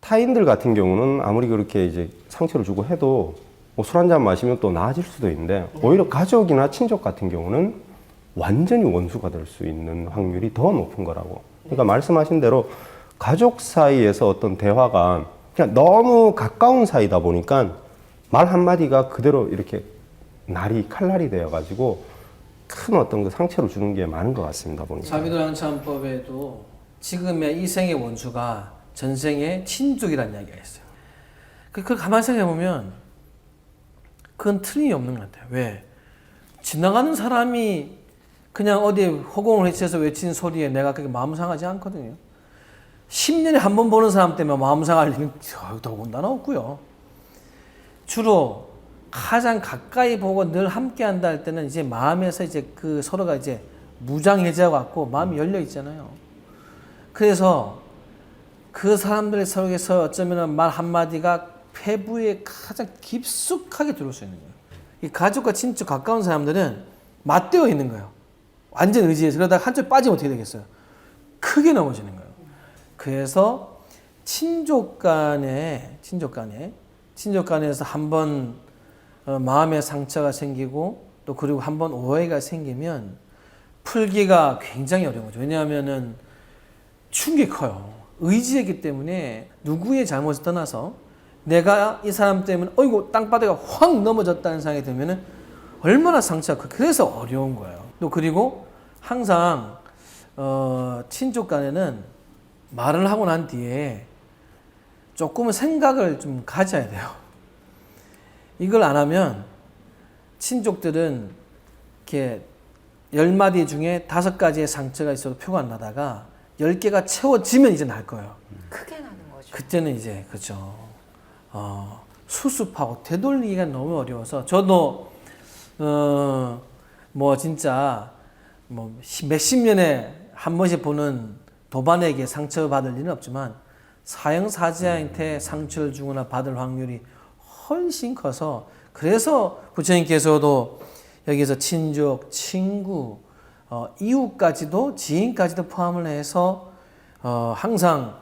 타인들 같은 경우는 아무리 그렇게 이제 상처를 주고 해도 뭐 술 한잔 마시면 또 나아질 수도 있는데 오히려 가족이나 친족 같은 경우는 완전히 원수가 될 수 있는 확률이 더 높은 거라고. 그러니까 말씀하신 대로 가족 사이에서 어떤 대화가 그냥 너무 가까운 사이다 보니까 말 한마디가 그대로 이렇게 칼날이 되어가지고 큰 어떤 그 상처를 주는 게 많은 것 같습니다. 보니까. 자비도량찬법에도 지금의 이 생의 원수가 전생의 친족이라는 이야기가 있어요. 그걸 가만히 생각해보면 그건 틀림이 없는 것 같아요. 왜? 지나가는 사람이 그냥 어디에 허공을 해치해서 외친 소리에 내가 그렇게 마음 상하지 않거든요. 10년에 한 번 보는 사람 때문에 마음 상할 일은 더군다나 없고요. 주로 가장 가까이 보고 늘 함께 한다 할 때는 이제 마음에서 이제 그 서로가 이제 무장해제하고 갖고 마음이 열려 있잖아요. 그래서 그 사람들 속에서 어쩌면 말 한마디가 폐부에 가장 깊숙하게 들어올 수 있는 거예요. 이 가족과 친척 가까운 사람들은 맞대어 있는 거예요. 완전 의지해서. 그러다가 한쪽 빠지면 어떻게 되겠어요? 크게 넘어지는 거예요. 그래서 친족 간에서 한번 마음의 상처가 생기고 또 그리고 한번 오해가 생기면 풀기가 굉장히 어려운 거죠. 왜냐하면은 충격이 커요. 의지했기 때문에 누구의 잘못을 떠나서 내가 이 사람 때문에 어이구 땅바닥에 확 넘어졌다는 생각이 들면은 얼마나 상처가 커요. 그래서 어려운 거예요. 또 그리고 항상 친족 간에는 말을 하고 난 뒤에 조금은 생각을 좀 가져야 돼요. 이걸 안 하면 친족들은 이렇게 10마디 중에 5가지의 상처가 있어도 표가 안 나다가 10개가 채워지면 이제 날 거예요. 크게 나는 거죠. 그때는 이제 그렇죠. 수습하고 되돌리기가 너무 어려워서 저도 뭐 진짜 뭐 몇십 년에 한 번씩 보는 도반에게 상처받을 일은 없지만 사형사자한테 상처를 주거나 받을 확률이 훨씬 커서 그래서 부처님께서도 여기서 친족, 친구, 이웃까지도 지인까지도 포함을 해서 항상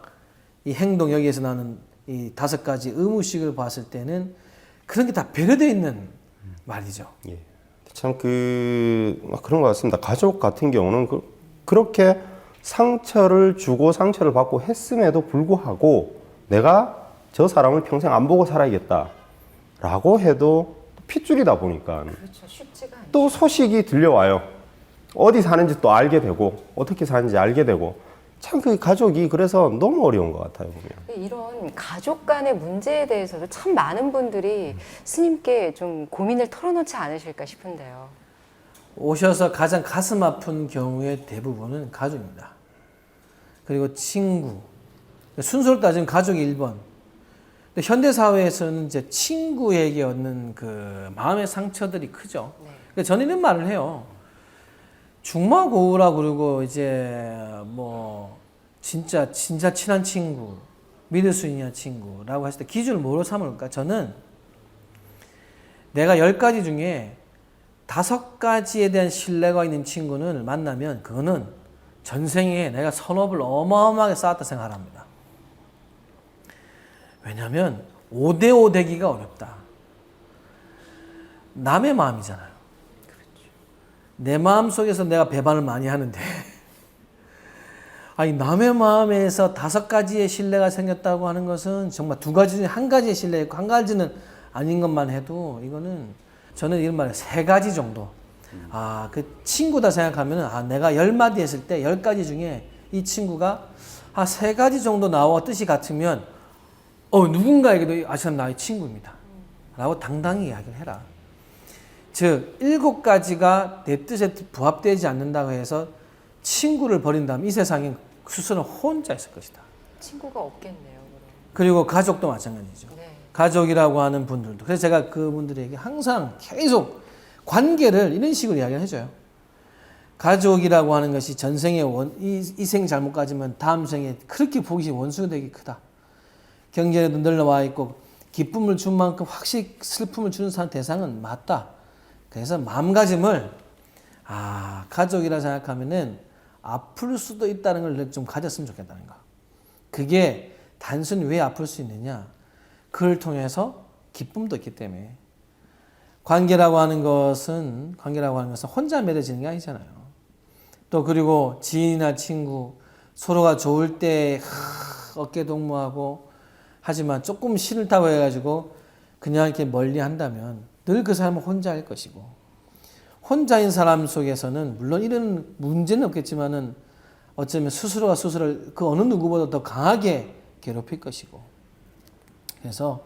이 행동 여기에서 나는 이 5가지 의무식을 봤을 때는 그런 게 다 배려되어 있는 말이죠. 예. 참 그런 것 같습니다. 가족 같은 경우는 그렇게 상처를 주고 상처를 받고 했음에도 불구하고 내가 저 사람을 평생 안 보고 살아야겠다라고 해도 핏줄이다 보니까 그렇죠. 쉽지가 않죠. 또 소식이 들려와요. 어디 사는지 또 알게 되고 어떻게 사는지 알게 되고 참 그 가족이 그래서 너무 어려운 것 같아요. 보면. 이런 가족 간의 문제에 대해서도 참 많은 분들이 스님께 좀 고민을 털어놓지 않으실까 싶은데요. 오셔서 가장 가슴 아픈 경우의 대부분은 가족입니다. 그리고 친구. 순서로 따지면 가족이 1번. 현대사회에서는 이제 친구에게 얻는 그 마음의 상처들이 크죠. 네. 저는 이런 말을 해요. 중마고우라 그러고 이제 뭐 진짜 친한 친구, 믿을 수 있는 친구라고 했을 때 기준을 뭐로 삼을까? 저는 내가 10가지 중에 5가지에 대한 신뢰가 있는 친구를 만나면 그거는 전생에 내가 선업을 어마어마하게 쌓았다 생각합니다. 왜냐하면 5대5 되기가 어렵다. 남의 마음이잖아요. 내 마음 속에서 내가 배반을 많이 하는데 아니 남의 마음에서 5가지의 신뢰가 생겼다고 하는 것은 정말 2가지 중에 1가지의 신뢰가 있고 1가지는 아닌 것만 해도 이거는 저는 이런 말을 3가지 정도 그 친구다 생각하면 내가 10마디 했을 때 10가지 중에 이 친구가 3가지 정도 나와 뜻이 같으면 누군가에게도 이 사람 나의 친구입니다 라고 당당히 이야기를 해라. 즉 7가지가 내 뜻에 부합되지 않는다고 해서 친구를 버린다면 이 세상에 스스로 혼자 있을 것이다. 친구가 없겠네요. 그럼. 그리고 가족도 마찬가지죠. 네. 가족이라고 하는 분들도. 그래서 제가 그분들에게 항상 계속 관계를 이런 식으로 이야기를 해줘요. 가족이라고 하는 것이 전생의 이 생 잘못 가지면 다음 생에 그렇게 보기 원수가 되기 크다. 경제에도 늘어와 있고 기쁨을 준 만큼 확실히 슬픔을 주는 사람 대상은 맞다. 그래서 마음가짐을 가족이라 생각하면은 아플 수도 있다는 걸 좀 가졌으면 좋겠다는 거. 그게 단순히 왜 아플 수 있느냐? 그를 통해서 기쁨도 있기 때문에. 관계라고 하는 것은 혼자 맺어지는 게 아니잖아요. 또 그리고 지인이나 친구 서로가 좋을 때 어깨 동무하고 하지만 조금 싫다고 해가지고 그냥 이렇게 멀리 한다면 늘 그 사람은 혼자일 것이고, 혼자인 사람 속에서는 물론 이런 문제는 없겠지만은 어쩌면 스스로가 스스로를 그 어느 누구보다 더 강하게 괴롭힐 것이고. 그래서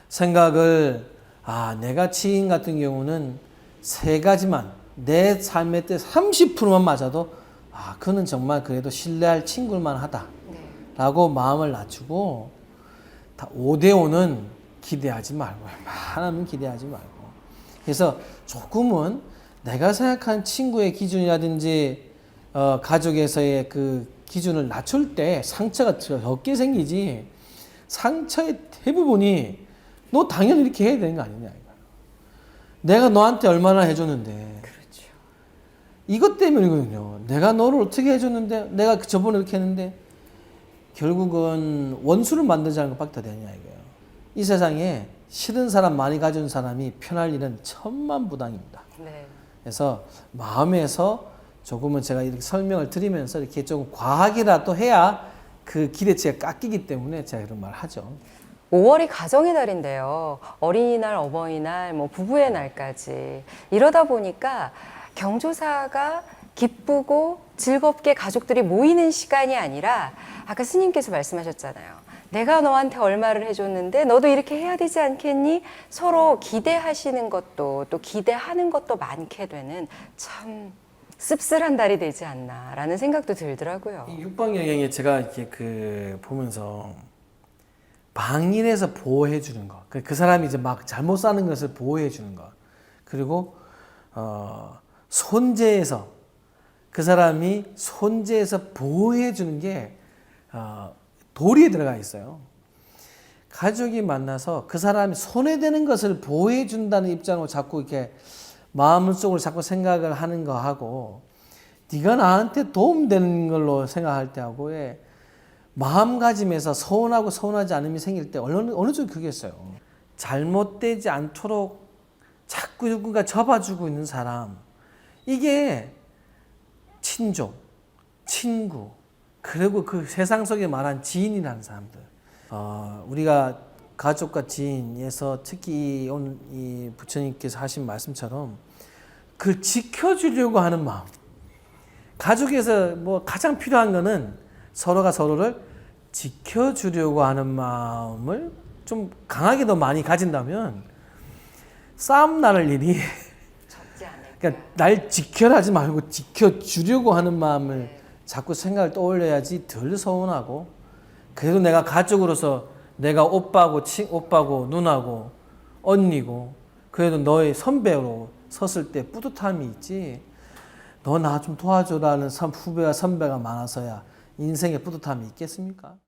생각을 내가 지인 같은 경우는 세 가지만 내 삶의 때 30%만 맞아도 그는 정말 그래도 신뢰할 친구만 하다 라고 마음을 낮추고 5대5는 기대하지 말고 웬만하면 기대하지 말고, 그래서 조금은 내가 생각한 친구의 기준이라든지 가족에서의 그 기준을 낮출 때 상처가 적게 생기지, 상처의 대부분이 너 당연히 이렇게 해야 되는 거 아니냐 이거야. 내가 너한테 얼마나 해줬는데. 그렇죠. 이것 때문이거든요. 내가 너를 어떻게 해줬는데, 내가 저번에 이렇게 했는데, 결국은 원수를 만들자는 것밖에 더 되냐 이거예요. 이 세상에 싫은 사람 많이 가진 사람이 편할 일은 천만부당입니다. 네. 그래서 마음에서 조금은 제가 이렇게 설명을 드리면서 이렇게 좀 과하게라도 해야 그 기대치가 깎이기 때문에 제가 그런 말 하죠. 5월이 가정의 달인데요. 어린이날, 어버이날, 부부의 날까지. 이러다 보니까 경조사가 기쁘고 즐겁게 가족들이 모이는 시간이 아니라 아까 스님께서 말씀하셨잖아요. 내가 너한테 얼마를 해줬는데 너도 이렇게 해야 되지 않겠니? 서로 기대하시는 것도 또 기대하는 것도 많게 되는 참 씁쓸한 달이 되지 않나라는 생각도 들더라고요. 이 육방영양에 제가 이렇게 보면서 방일해서 보호해 주는 거, 그 사람이 이제 막 잘못 사는 것을 보호해 주는 거, 그리고 손재에서 그 사람이 손재에서 보호해 주는 게 도리에 들어가 있어요. 가족이 만나서 그 사람이 손해되는 것을 보호해 준다는 입장으로 자꾸 이렇게 마음속으로 자꾸 생각을 하는 거하고, 네가 나한테 도움되는 걸로 생각할 때하고의 마음가짐에서 서운하고 서운하지 않음이 생길 때 어느 정도 그게 있어요. 잘못되지 않도록 자꾸 누군가 접어주고 있는 사람, 이게 친족, 친구, 그리고 그 세상 속에 말한 지인이라는 사람들. 우리가 가족과 지인에서 특히 오늘 이 부처님께서 하신 말씀처럼 그 지켜주려고 하는 마음. 가족에서 가장 필요한 거는 서로가 서로를 지켜주려고 하는 마음을 좀 강하게 더 많이 가진다면 싸움 나를 일이 적지 않을까. 그러니까 날 지켜라 하지 말고 지켜주려고 하는 마음을 자꾸 생각을 떠올려야지 덜 서운하고, 그래도 내가 가족으로서 내가 오빠고 누나고 언니고 그래도 너의 선배로 섰을 때 뿌듯함이 있지, 너 나 좀 도와줘라는 후배와 선배가 많아서야 인생에 뿌듯함이 있겠습니까?